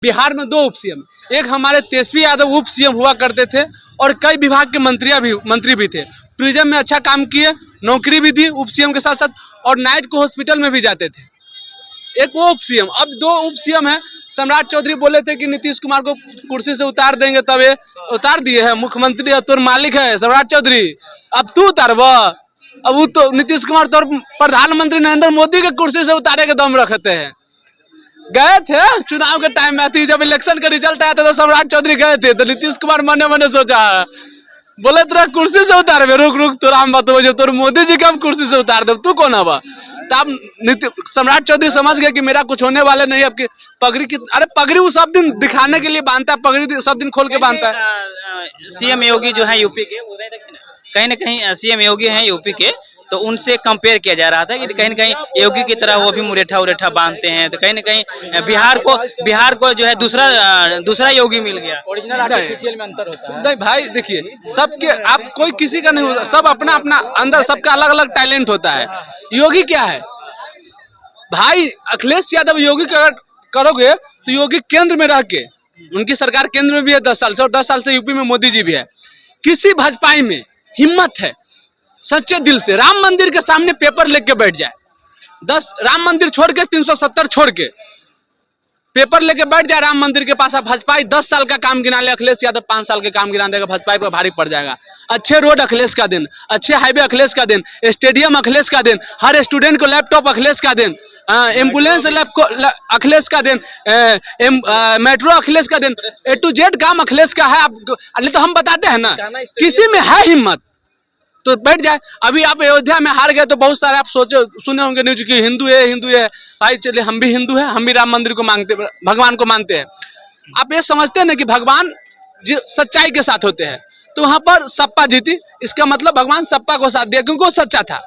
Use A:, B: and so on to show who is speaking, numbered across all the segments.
A: बिहार में 2 उप सीएम, एक हमारे तेजस्वी यादव उप सीएम हुआ करते थे और कई विभाग के मंत्री भी थे। टूरिज्म में अच्छा काम किए, नौकरी भी दी उप सीएम के साथ साथ, और नाइट को हॉस्पिटल में भी जाते थे। एक वो उप सीएम, अब 2 उप सीएम है। सम्राट चौधरी बोले थे कि नीतीश कुमार को कुर्सी से उतार देंगे, तब ये उतार दिए हैं। मुख्यमंत्री है, तोर मालिक है सम्राट चौधरी, अब तू उतारब। अब वो तो नीतीश कुमार तो प्रधानमंत्री नरेंद्र मोदी के कुर्सी से उतारे के दम रखते हैं। गए थे चुनाव के टाइम में थी, जब इलेक्शन का रिजल्ट आया था तो सम्राट चौधरी गए थे, तो नीतीश कुमार मने मने सोचा, बोले तेरा कुर्सी से उतार, रुक तोरा हम बतो, जब तोर मोदी जी का कुर्सी से उतार दो, तू कौन हवा। तब सम्राट चौधरी समझ गया कि मेरा कुछ होने वाले नहीं। अब की पगड़ी की, अरे पगड़ी वो सब दिन दिखाने के लिए बांधता है, पगड़ी सब दिन खोल के बांधता है।
B: सीएम योगी जो है यूपी के, कहीं ना कहीं सीएम योगी हैं यूपी के, तो उनसे कंपेयर किया जा रहा था कि कहीं न कहीं योगी की तरह वो भी मुरेठा बांधते हैं, तो कहीं न कहीं बिहार को जो है दूसरा योगी मिल गया।
C: ओरिजिनल आर्टिफिशियल में अंतर होता है।
A: नहीं भाई देखिए, सबके, आप कोई किसी का नहीं होता, सब अपना अपना अंदर सबका अलग अलग टैलेंट होता है। योगी क्या है भाई, अखिलेश यादव योगी का अगर करोगे तो योगी केंद्र में रह के, उनकी सरकार केंद्र में भी है 10 साल से, और 10 साल से यूपी में मोदी जी भी है। किसी भाजपाई में हिम्मत है सच्चे दिल से राम मंदिर के सामने पेपर लेके बैठ जाए, 10 राम मंदिर छोड़ के 370 छोड़ के पेपर लेके बैठ जाए राम मंदिर के पास, भाजपाई 10 साल का काम गिना ले, अखिलेश यादव 5 साल के काम गिना देगा, भाजपाई पर भारी पड़ जाएगा। अच्छे रोड अखिलेश का दिन, अच्छे हाईवे अखिलेश का दिन, स्टेडियम अखिलेश का दिन, हर स्टूडेंट को लैपटॉप अखिलेश का दिन, एम्बुलेंस अखिलेश का दिन, मेट्रो अखिलेश का दिन, A to Z काम अखिलेश का है। नहीं तो हम बताते हैं ना, किसी में है हिम्मत तो बैठ जाए। अभी आप अयोध्या में हार गए तो बहुत सारे आप सुने होंगे न्यूज की हिंदू है भाई, चलिए हम भी हिंदू हैं, हम भी राम मंदिर को मांगते, भगवान को मानते हैं। आप ये समझते हैं ना कि भगवान सच्चाई के साथ होते हैं, तो वहां पर सपा जीती, इसका मतलब भगवान सपा को साथ दिया क्योंकि वो सच्चा था,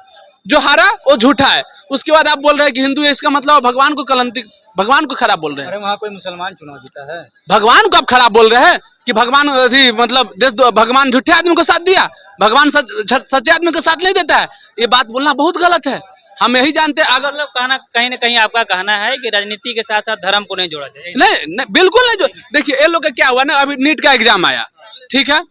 A: जो हारा वो झूठा है। उसके बाद आप बोल रहे हैं कि हिंदू है, इसका मतलब भगवान को खराब बोल रहे हैं।
C: अरे वहाँ कोई मुसलमान चुनाव जीता है,
A: भगवान को आप खराब बोल रहे हैं कि भगवान मतलब भगवान झूठे आदमी को साथ दिया, भगवान सच्चे आदमी को साथ नहीं देता है। ये बात बोलना बहुत गलत है, हम यही जानते हैं। अगर
B: मतलब कहीं ना कहीं आपका कहना है कि राजनीति के साथ साथ धर्म को नहीं जोड़ा जाए।
A: नहीं, बिल्कुल नहीं। जो देखिए ये लोग का क्या हुआ ना, अभी नीट का एग्जाम आया, ठीक है,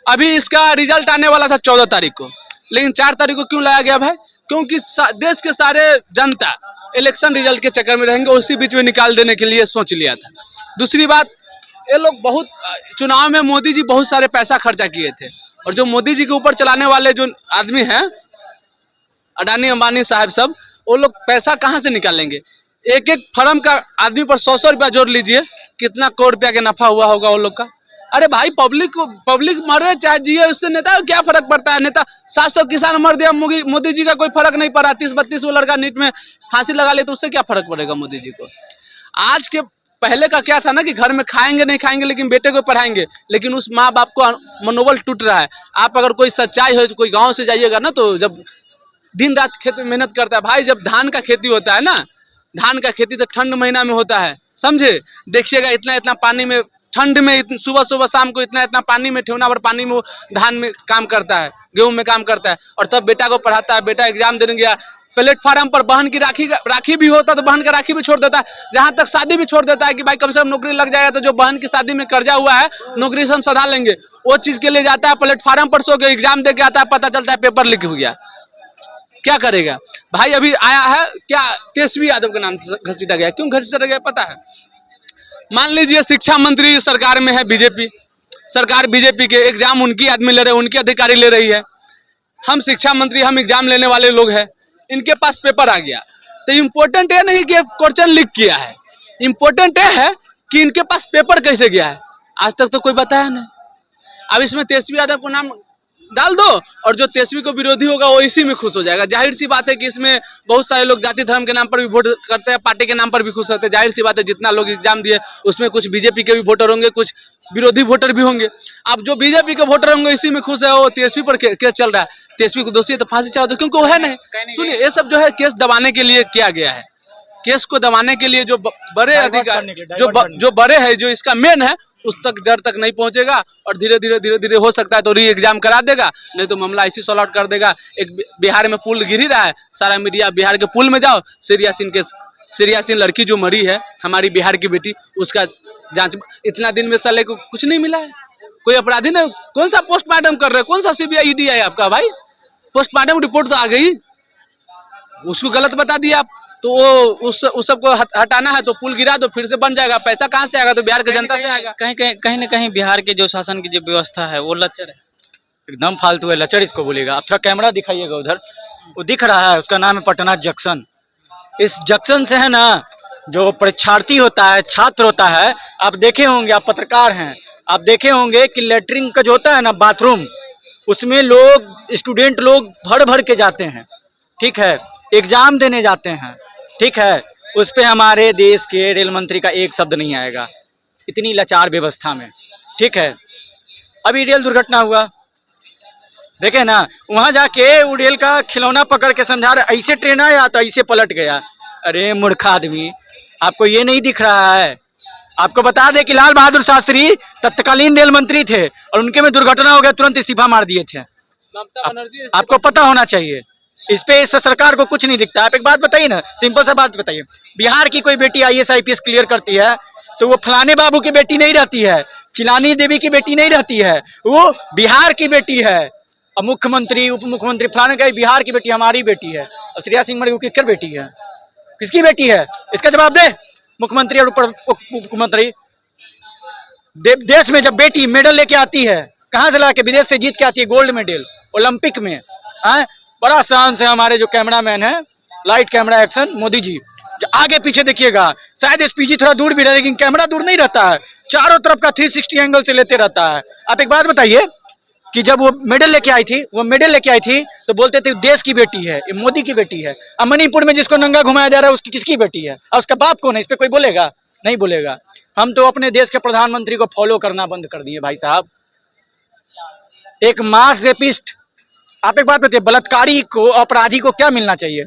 A: अभी इसका रिजल्ट आने वाला था 14 तारीख को, लेकिन 4 तारीख को क्यों लाया गया भाई? क्योंकि देश के सारे जनता इलेक्शन रिजल्ट के चक्कर में रहेंगे, उसी बीच में निकाल देने के लिए सोच लिया था। दूसरी बात, ये लोग बहुत चुनाव में मोदी जी बहुत सारे पैसा खर्चा किए थे, और जो मोदी जी के ऊपर चलाने वाले जो आदमी हैं, अडानी अंबानी साहब सब, वो लोग पैसा कहाँ से निकालेंगे? एक एक फर्म का आदमी पर 100 रुपया जोड़ लीजिए, कितना करोड़ रुपया के नफा हुआ होगा वो लोग का। अरे भाई पब्लिक मरे चाहे जिए, उससे नेता को क्या फर्क पड़ता है? नेता 700 किसान मर दिया, मोदी जी का कोई फर्क नहीं पड़ा। 30-32 वो लड़का नीट में फांसी लगा ले तो उससे क्या फर्क पड़ेगा मोदी जी को? आज के पहले का क्या था ना कि घर में खाएंगे नहीं खाएंगे लेकिन बेटे को पढ़ाएंगे, लेकिन उस माँ बाप को मनोबल टूट रहा है। आप अगर कोई सच्चाई हो, कोई गाँव से जाइएगा ना, तो जब दिन रात खेत में मेहनत करता है भाई, जब धान का खेती होता है ना, धान का खेती तो ठंड महीना में होता है, समझे? देखिएगा इतना पानी में, ठंड में सुबह शाम को इतना पानी में, ठेवना भर पानी में वो धान में काम करता है, गेहूं में काम करता है, और तब बेटा को पढ़ाता है। बेटा एग्जाम देने गया, प्लेटफार्म पर बहन की राखी भी होता तो बहन का राखी भी छोड़ देता है, जहां तक शादी भी छोड़ देता है कि भाई कम से कम नौकरी लग जाएगा, तो जो बहन की शादी में कर्जा हुआ है नौकरी से हम सधा लेंगे, वो चीज के लिए जाता है। प्लेटफार्म पर सो के एग्जाम दे के आता है, पता चलता है पेपर लीक हो गया, क्या करेगा भाई? अभी आया है क्या, तेजस्वी यादव के नाम घसीटा गया, क्यों घसीटा गया पता है? मान लीजिए शिक्षा मंत्री सरकार में है बीजेपी, सरकार बीजेपी के, एग्जाम उनकी आदमी ले रहे हैं, उनकी अधिकारी ले रही है। हम शिक्षा मंत्री, हम एग्जाम लेने वाले लोग हैं, इनके पास पेपर आ गया, तो इम्पोर्टेंट ये नहीं कि क्वेश्चन लीक किया है, इम्पोर्टेंट ये है कि इनके पास पेपर कैसे गया है। आज तक तो कोई बताया नहीं। अब इसमें तेजस्वी यादव को नाम डाल दो, और जो तेजस्वी को विरोधी होगा वो इसी में खुश हो जाएगा। जाहिर सी बात है कि इसमें बहुत सारे लोग जाति धर्म के नाम पर भी वोट करते हैं, पार्टी के नाम पर भी खुश होते हैं। जाहिर सी बात है, जितना लोग एग्जाम दिए उसमें कुछ बीजेपी के भी वोटर होंगे, कुछ विरोधी वोटर भी होंगे। अब जो बीजेपी के वोटर होंगे इसी में खुश है, वो तेजस्वी पर केस चल रहा है, तेजस्वी को दोषी है तो फांसी चढ़ा दो, क्योंकि वो है नहीं। सुनिए, ये सब जो है केस दबाने के लिए किया गया है, केस को दबाने के लिए जो बड़े अधिकारी, जो बड़े है, जो इसका मेन है, उस तक जड़ तक नहीं पहुंचेगा, और धीरे धीरे हो सकता है तो री एग्जाम करा देगा, नहीं तो मामला ऐसी सॉल्व आउट कर देगा। एक बिहार में पुल गिर ही रहा है, सारा मीडिया बिहार के पुल में जाओ, सीरियासिन लड़की जो मरी है, हमारी बिहार की बेटी, उसका जांच इतना दिन में साले को कुछ नहीं मिला है, कोई अपराधी ने कौन सा पोस्टमार्टम कर रहे हैं, कौन सा सीबीआई ईडी है आपका भाई? पोस्टमार्टम रिपोर्ट तो आ गई, उसको गलत बता दिया आप, तो वो उस सबको हटाना है तो पुल गिरा दो, फिर से बन जाएगा। पैसा कहाँ से आएगा? तो बिहार की जनता से आएगा।
B: कहीं ना कहीं बिहार के जो शासन की जो व्यवस्था है वो लचर है,
C: एकदम फालतू है, लचर इसको बोलेगा। आप थोड़ा कैमरा दिखाइएगा उधर, वो दिख रहा है, उसका नाम है पटना जंक्शन। इस जंक्शन से है ना, जो परीक्षार्थी होता है, छात्र होता है, आप देखे होंगे, आप पत्रकार हैं, आप देखे होंगे कि लेटरिन का जो होता है ना बाथरूम, उसमें लोग स्टूडेंट लोग भर भर के जाते हैं, ठीक है, एग्जाम देने जाते हैं, ठीक है, उस पे हमारे देश के रेल मंत्री का एक शब्द नहीं आएगा, इतनी लाचार व्यवस्था में, ठीक है। अभी रेल दुर्घटना हुआ, देखे ना, वहां जाके वो रेल का खिलौना पकड़ के समझा रहे, ऐसे ट्रेन आया तो ऐसे पलट गया। अरे मूर्ख आदमी, आपको ये नहीं दिख रहा है? आपको बता दे कि लाल बहादुर शास्त्री तत्कालीन रेल मंत्री थे और उनके में दुर्घटना हो गया, तुरंत इस्तीफा मार दिए थे। आपको पता होना चाहिए, इस पे इस सरकार को कुछ नहीं दिखता। आप एक बात बताइए ना, सिंपल सा बात बताइए, बिहार की कोई बेटी IAS IPS क्लियर करती है तो वो फलाने बाबू की बेटी नहीं रहती है, चिलानी देवी की बेटी नहीं रहती है, वो बिहार की बेटी है। अब मुख्यमंत्री, उप मुख्यमंत्री फलाने का बिहार की बेटी हमारी बेटी है। अब श्रेया सिंह मणि किसकी बेटी है? किसकी बेटी है? इसका जवाब दे मुख्यमंत्री और उप मुख्यमंत्री। देश में जब बेटी मेडल लेके आती है, कहाँ से लाके? विदेश से जीत के आती है गोल्ड मेडल ओलंपिक में। बड़ा शान से हमारे जो कैमरामैन है, light camera action, Modi ji आगे पीछे देखिएगा, शायद SPG थोड़ा दूर भी रहे लेकिन कैमरा दूर नहीं रहता है, चारों तरफ का 360 एंगल से लेते रहता है। आप एक बात बताइए कि जब वो मेडल लेके आई थी, तो बोलते थे देश की बेटी है, ये मोदी की बेटी है। अब मणिपुर में जिसको नंगा घुमाया जा रहा है उसकी किसकी बेटी है और उसका बाप कौन है? इस पे कोई बोलेगा? नहीं बोलेगा। हम तो अपने देश के प्रधानमंत्री को फॉलो करना बंद कर दिए भाई साहब। एक मास रेपिस्ट, आप एक बात बताइए, बलात्कारी को, अपराधी को क्या मिलना चाहिए?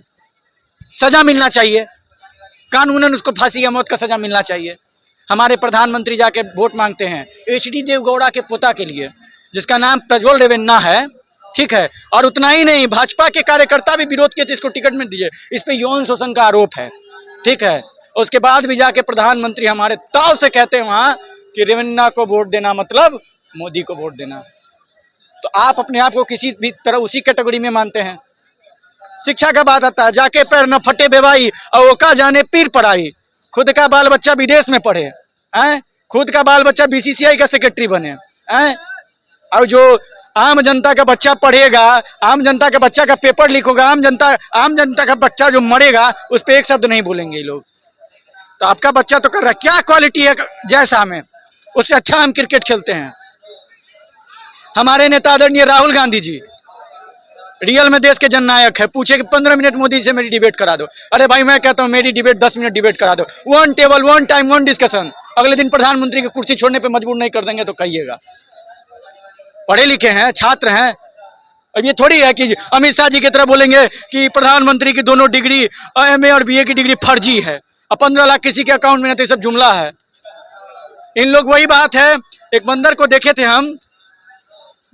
C: सजा मिलना चाहिए, कानूनन उसको फांसी या मौत का सजा मिलना चाहिए। हमारे प्रधानमंत्री जाके वोट मांगते हैं HD देवगौड़ा के पोता के लिए, जिसका नाम प्रज्वल रेवन्ना है, ठीक है, और उतना ही नहीं, भाजपा के कार्यकर्ता भी विरोध किए थे इसको टिकट में दीजिए, इस पे यौन शोषण का आरोप है, ठीक है। उसके बाद भी जाके प्रधानमंत्री हमारे ताव से कहते हैं वहां कि रेवन्ना को वोट देना मतलब मोदी को वोट देना। तो आप अपने आप को किसी भी तरह उसी कैटेगरी में मानते हैं। शिक्षा का बात आता है, जाके पैर न फटे बेवाई और ओका जाने पीर पड़ाई। खुद का बाल बच्चा विदेश में पढ़े, खुद का बाल बच्चा BCCI का सेक्रेटरी बने, और जो आम जनता का बच्चा पढ़ेगा, आम जनता का बच्चा का पेपर लीक होगा, आम जनता का बच्चा जो मरेगा उस पर एक शब्द नहीं बोलेंगे ये लोग। तो आपका बच्चा तो कर रहा है, क्या क्वालिटी है जैसा में, उससे अच्छा हम क्रिकेट खेलते हैं। हमारे नेता आदरणीय राहुल गांधी जी रियल में देश के जननायक है। पूछे कि 15 मिनट मोदी से मेरी डिबेट करा दो, अरे भाई मैं कहता हूँ मेरी डिबेट 10 मिनट डिबेट करा दो, 1 टेबल 1 टाइम 1 डिस्कशन। अगले दिन प्रधानमंत्री की कुर्सी छोड़ने पे मजबूर नहीं कर देंगे तो कहिएगा। पढ़े लिखे हैं, छात्र हैं। अब ये थोड़ी है कि अमित शाह जी की तरह बोलेंगे कि प्रधानमंत्री की दोनों डिग्री MA और BA की डिग्री फर्जी है और 15 लाख किसी के अकाउंट में नहीं, तो ये सब जुमला है। इन लोग वही बात है, एक बंदर को देखे थे हम,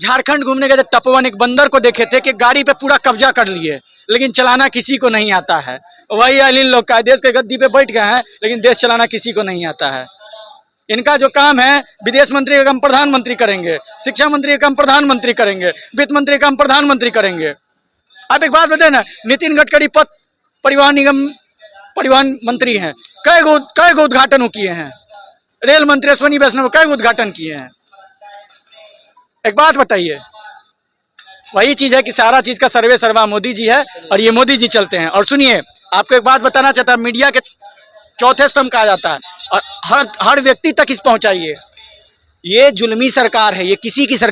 C: झारखंड घूमने गए थे, तपोवन, एक बंदर को देखे थे कि गाड़ी पे पूरा कब्जा कर लिए लेकिन चलाना किसी को नहीं आता है। वही इन लोग का, देश के गद्दी पे बैठ गए हैं लेकिन देश चलाना किसी को नहीं आता है। इनका जो काम है, विदेश मंत्री का काम प्रधानमंत्री करेंगे, शिक्षा मंत्री का काम प्रधानमंत्री करेंगे, वित्त मंत्री का काम प्रधानमंत्री करेंगे। आप एक बात बताए ना, नितिन गडकरी परिवहन निगम परिवहन मंत्री हैं, कई गो उद्घाटन किए हैं। रेल मंत्री अश्विनी वैष्णव कई उद्घाटन किए हैं। एक बात बताइए, वही चीज है कि सारा चीज का सर्वे सर्वा मोदी जी है और ये मोदी जी चलते हैं। और सुनिए, आपको एक बात बताना चाहता है, मीडिया के चौथे स्तंभ कहा जाता है और हर व्यक्ति तक इस पहुंचाइए, ये जुल्मी सरकार है, ये किसी की सरकार